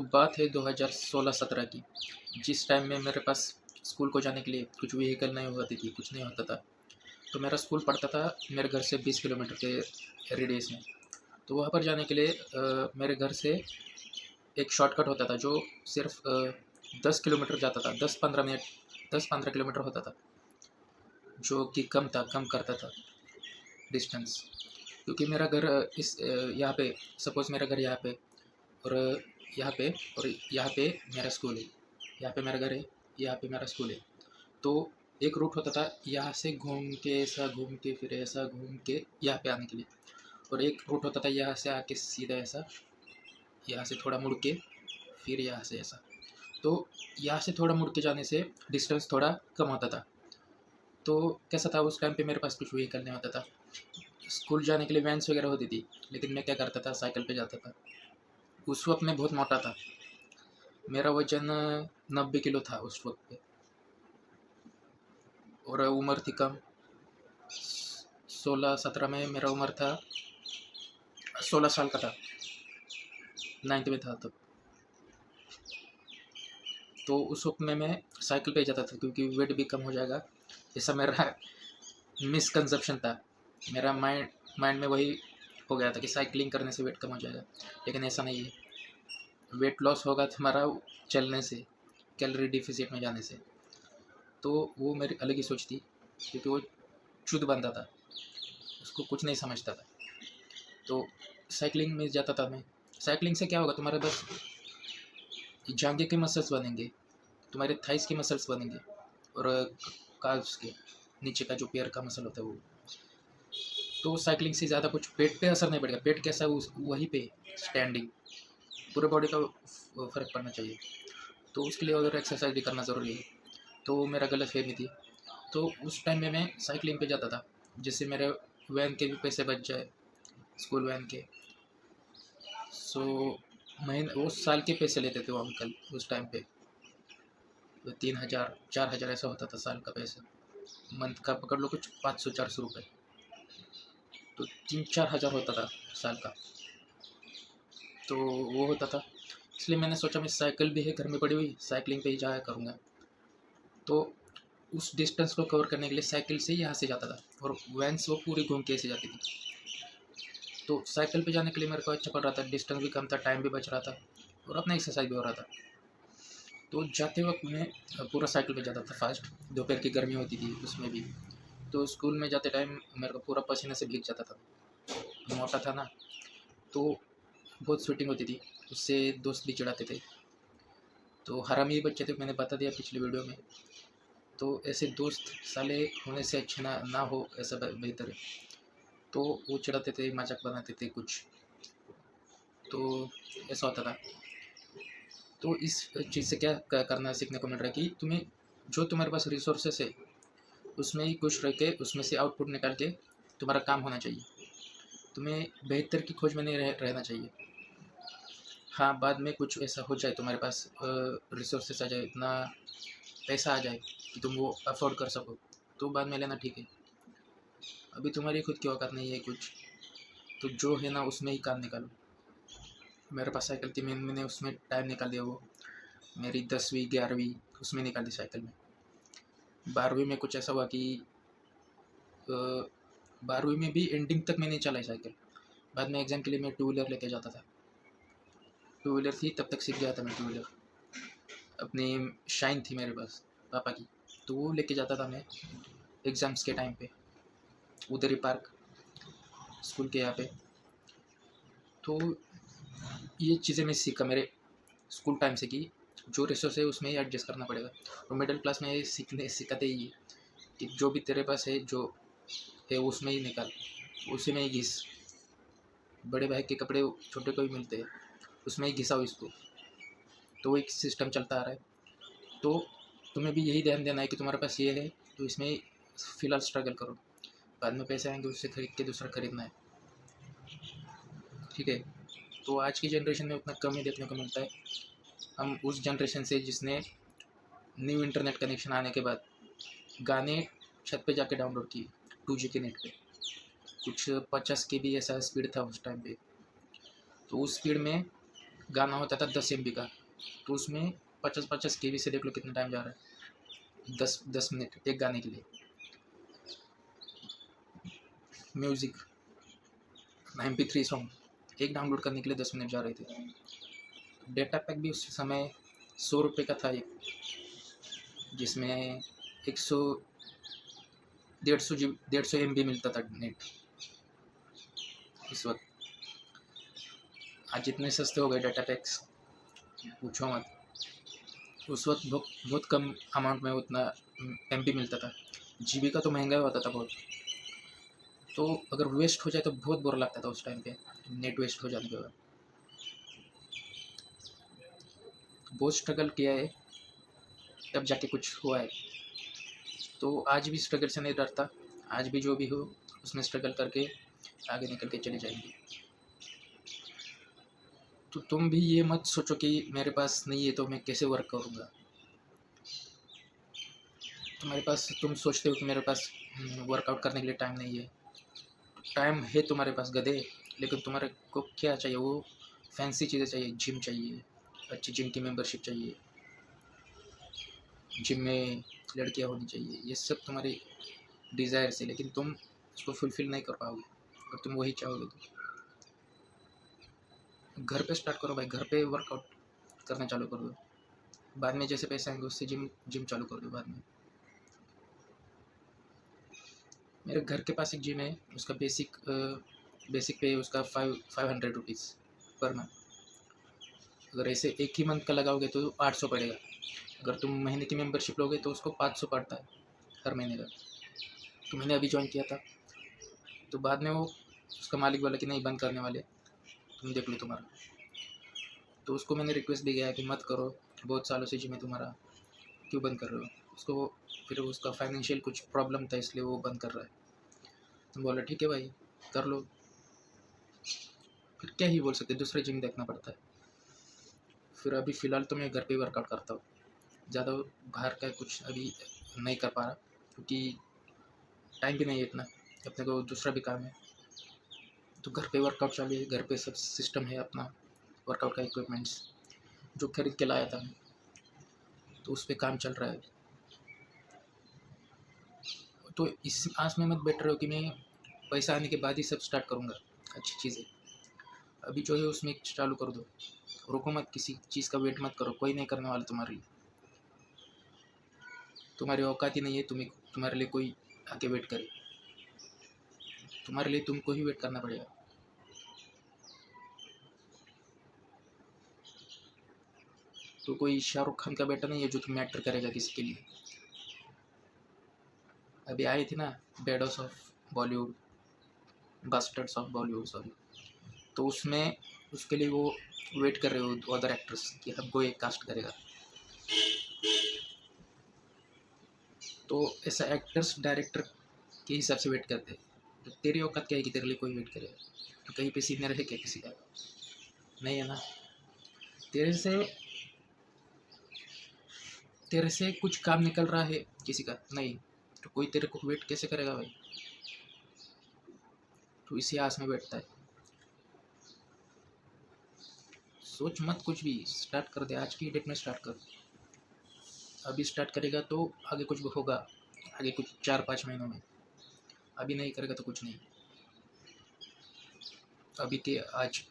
बात है 2016-17 की, जिस टाइम में मेरे पास स्कूल को जाने के लिए कुछ व्हीकल नहीं होती थी, कुछ नहीं होता था। तो मेरा स्कूल पड़ता था मेरे घर से 20 किलोमीटर के रेडियस में। तो वहाँ पर जाने के लिए मेरे घर से एक शॉर्टकट होता था जो सिर्फ 10 किलोमीटर जाता था, 10-15 मिनट, 10-15 किलोमीटर होता था, जो कि कम करता था डिस्टेंस। क्योंकि मेरा घर यहाँ पे, सपोज़ मेरा घर यहाँ पे और यहाँ पे और यहाँ पे मेरा स्कूल है, यहाँ पे मेरा घर है, यहाँ पे मेरा स्कूल है। तो एक रूट होता था यहाँ से घूम के, ऐसा घूम के, फिर ऐसा घूम के यहाँ पे आने के लिए, और एक रूट होता था यहाँ से आके सीधा ऐसा, यहाँ से थोड़ा मुड़ के, फिर यहाँ से ऐसा। तो यहाँ से थोड़ा मुड़ के जाने से डिस्टेंस थोड़ा कम होता था। तो कैसा था, उस टाइम पे मेरे पास कुछ व्हीकल नहीं होता था। स्कूल जाने के लिए वैन्स वगैरह होती थी, लेकिन मैं क्या करता था, साइकिल पे जाता था। उस वक्त मैं बहुत मोटा था, मेरा वजन 90 किलो था उस वक्त पे, और उम्र थी कम। 16-17 में मेरा उम्र था, 16 साल का था, 9th में था तब। तो उस वक्त में मैं साइकिल पे जाता था क्योंकि वेट भी कम हो जाएगा, ऐसा मेरा मिसकंसेप्शन था। मेरा माइंड में वही हो गया था कि साइकिलिंग करने से वेट कम हो जाएगा, लेकिन ऐसा नहीं है। वेट लॉस होगा तुम्हारा चलने से, कैलोरी डिफिसिट में जाने से। तो वो मेरी अलग ही सोच थी, क्योंकि वो शुद्ध बंदा था, उसको कुछ नहीं समझता था। तो साइकिलिंग में जाता था मैं। साइकिलिंग से क्या होगा, तुम्हारे बस जांघे के मसल्स बनेंगे, तुम्हारे थाइस के मसल्स बनेंगे, और काल्व्स के नीचे का जो पैर का मसल होता है वो। तो साइकिलिंग से ज़्यादा कुछ पेट पे असर नहीं पड़ेगा। पेट कैसा उस वहीं पे स्टैंडिंग, पूरे बॉडी का फ़र्क पड़ना चाहिए। तो उसके लिए अगर एक्सरसाइज भी करना ज़रूरी है। तो मेरा गलतफ़हमी थी। तो उस टाइम में मैं साइकिलिंग पे जाता था, जिससे मेरे वैन के भी पैसे बच जाए, स्कूल वैन के। सो महीने वो साल के पैसे लेते थे वो अंकल उस टाइम पे। 3000 4000 ऐसा होता था साल का पैसा। मंथ का पकड़ लो कुछ 500-400 रुपये, तो 3-4 हज़ार होता था साल का। तो वो होता था, इसलिए मैंने सोचा मैं साइकिल भी है घर में पड़ी हुई, साइकिलिंग पे ही जाया करूँगा। तो उस डिस्टेंस को कवर करने के लिए साइकिल से यहाँ से जाता था, और वैन्स वो पूरी घूम के ऐसे जाती थी। तो साइकिल पे जाने के लिए मेरे को अच्छा पड़ रहा था, डिस्टेंस भी कम था, टाइम भी बच रहा था, और अपना एक्सरसाइज भी हो रहा था। तो जाते वक्त मैं पूरा साइकिल पे जाता था फास्ट। दोपहर की गर्मी होती थी उसमें भी। तो स्कूल में जाते टाइम मेरे को पूरा पसीने से भीग जाता था, मोटा था ना, तो बहुत स्वेटिंग होती थी, उससे दोस्त भी चिढ़ाते थे। तो हरामी बच्चे थे, मैंने बता दिया पिछले वीडियो में। तो ऐसे दोस्त साले होने से अच्छे ना हो, ऐसा बेहतर है। तो वो चिढ़ाते थे, मजाक बनाते थे कुछ, तो ऐसा होता था। तो इस चीज़ से क्या करना सीखने को मिल रहा है कि तुम्हें जो तुम्हारे पास रिसोर्सेस है उसमें ही खुश रह के, उसमें से आउटपुट निकाल के तुम्हारा काम होना चाहिए। तुम्हें बेहतर की खोज में नहीं रहना चाहिए। हाँ, बाद में कुछ ऐसा हो जाए, तुम्हारे पास रिसोर्सेस आ जाए, इतना पैसा आ जाए कि तुम वो अफोर्ड कर सको, तो बाद में लेना ठीक है। अभी तुम्हारी खुद की औकात नहीं है कुछ, तो जो है ना उसमें ही काम निकालो। मेरे पास साइकिल थी, मैंने उसमें टाइम निकाल दिया। वो मेरी 10वीं 11वीं उसमें निकाल दी साइकिल में। 12वीं में कुछ ऐसा हुआ कि 12वीं में भी एंडिंग तक मैं नहीं चलाई साइकिल। बाद में एग्ज़ाम के लिए मैं टू व्हीलर लेके जाता था। टू व्हीलर थी तब तक सीख गया था मैं टू व्हीलर। अपनी शाइन थी मेरे पास पापा की, तो वो लेके जाता था मैं एग्ज़ाम्स के टाइम पे, उधर ही पार्क स्कूल के यहाँ पे। तो ये चीज़ें मैं सीखा मेरे स्कूल टाइम से कि जो रिसोर्स है उसमें ही एडजस्ट करना पड़ेगा। और मिडिल क्लास में ये सिखाते ही है कि जो भी तेरे पास है, जो है उसमें ही निकाल, उसी में ही घिस। बड़े भाई के कपड़े छोटे को ही मिलते हैं, उसमें ही घिसाओ इसको। तो वो एक सिस्टम चलता आ रहा है। तो तुम्हें भी यही ध्यान देना है कि तुम्हारे पास ये है, तो इसमें ही फ़िलहाल स्ट्रगल करो, बाद में पैसे आएंगे उससे खरीद के दूसरा खरीदना है, ठीक है। तो आज की जनरेशन में उतना कम ही देखने को मिलता है। हम उस जनरेशन से जिसने न्यू इंटरनेट कनेक्शन आने के बाद गाने छत पे जाके डाउनलोड किए 2G के नेट पे, कुछ 50 KB ऐसा स्पीड था उस टाइम पे। तो उस स्पीड में गाना होता था 10 MB का, तो उसमें 50-50 KB से देख लो कितना टाइम जा रहा है, 10 10 मिनट एक गाने के लिए। म्यूज़िक, MP3 सॉन्ग एक डाउनलोड करने के लिए 10 मिनट जा रहे थे। डेटा पैक भी उस समय 100 रुपये का था एक, जिसमें 100 150 MB मिलता था नेट इस वक्त। आज इतने सस्ते हो गए डाटा पैक्स, पूछो मत। उस वक्त बहुत बहुत कम अमाउंट में उतना MB मिलता था। GB का तो महंगा होता था बहुत, तो अगर वेस्ट हो जाए तो बहुत बुरा लगता था उस टाइम पे, नेट वेस्ट हो जाने के बाद। बहुत स्ट्रगल किया है, तब जाके कुछ हुआ है। तो आज भी स्ट्रगल से नहीं डरता, आज भी जो भी हो उसमें स्ट्रगल करके आगे निकल के चले जाएंगे। तो तुम भी ये मत सोचो कि मेरे पास नहीं है तो मैं कैसे वर्क करूँगा। तुम्हारे पास, तुम सोचते हो कि मेरे पास वर्कआउट करने के लिए टाइम नहीं है। टाइम है तुम्हारे पास गधे, लेकिन तुम्हारे को क्या चाहिए? वो फैंसी चीज़ें चाहिए, जिम चाहिए, अच्छी जिम की मेंबरशिप चाहिए, जिम में लड़कियां होनी चाहिए, ये सब तुम्हारी डिज़ायर्स है, लेकिन तुम उसको फुलफ़िल नहीं कर पाओगे अगर तुम वही चाहोगे तो। घर पे स्टार्ट करो भाई, घर पे वर्कआउट करना चालू कर दो, बाद में जैसे पैसे आएंगे उससे जिम जिम चालू कर दो बाद में। मेरे घर के पास एक जिम है, उसका बेसिक पे उसका 500 रुपीज़ पर मंथ। अगर ऐसे एक ही मंथ का लगाओगे तो 800 पड़ेगा। अगर तुम महीने की मेंबरशिप लोगे तो उसको 500 पड़ता है हर महीने का। तो मैंने अभी ज्वाइन किया था, तो बाद में वो उसका मालिक बोला कि नहीं बंद करने वाले, तुम देख लो तुम्हारा। तो उसको मैंने रिक्वेस्ट भी किया कि मत करो, बहुत सालों से जिम है तुम्हारा, क्यों बंद कर रहे हो उसको। फिर उसका फाइनेंशियल कुछ प्रॉब्लम था इसलिए वो बंद कर रहा है। तो बोला ठीक है भाई कर लो, फिर क्या ही बोल सकते, दूसरे जिम देखना पड़ता है। फिर अभी फ़िलहाल तो मैं घर पे ही वर्कआउट करता हूँ, ज़्यादा बाहर का कुछ अभी नहीं कर पा रहा क्योंकि टाइम भी नहीं है इतना, अपने को दूसरा भी काम है। तो घर पे वर्कआउट चालू है, घर पे सब सिस्टम है अपना, वर्कआउट का इक्विपमेंट्स जो खरीद के लाया था मैं, तो उस पर काम चल रहा है। तो इस आस में मत बैठ रहे हो कि मैं पैसा आने के बाद ही सब स्टार्ट करूँगा अच्छी चीज़ें। अभी जो है उसमें चालू कर दो, रुको मत, किसी चीज़ का वेट मत करो, कोई नहीं करने वाला तुम्हारे लिए। तुम्हारी औकात ही नहीं है तुम्हारे लिए कोई आके वेट करे, तुम्हारे लिए तुमको ही वेट करना पड़ेगा। तो कोई शाहरुख खान का बेटा नहीं है जो तुम मैटर करेगा किसी के लिए। अभी आई थी ना bads of Bollywood, bastards of Bollywood sorry, तो उसमें उसके लिए वो वेट कर रहे हो अदर एक्ट्रेस कि अब वो एक कास्ट करेगा। तो ऐसा एक्टर्स डायरेक्टर के हिसाब से वेट करते हैं। तो तेरी औकात क्या है कि तेरे लिए कोई वेट करेगा? तो कहीं पे सीनियर है क्या किसी का? नहीं है ना। तेरे से तेरे से कुछ काम निकल रहा है किसी का नहीं, तो कोई तेरे को वेट कैसे करेगा भाई? तो इसी आस में बैठता है। सोच मत कुछ भी, स्टार्ट कर दे, आज की डेट में स्टार्ट कर। अभी स्टार्ट करेगा तो आगे कुछ होगा, आगे कुछ 4-5 महीनों में। अभी नहीं करेगा तो कुछ नहीं। अभी के आज,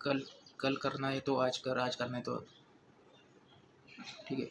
कल कल करना है तो आज कर, आज करना है तो अब, ठीक है।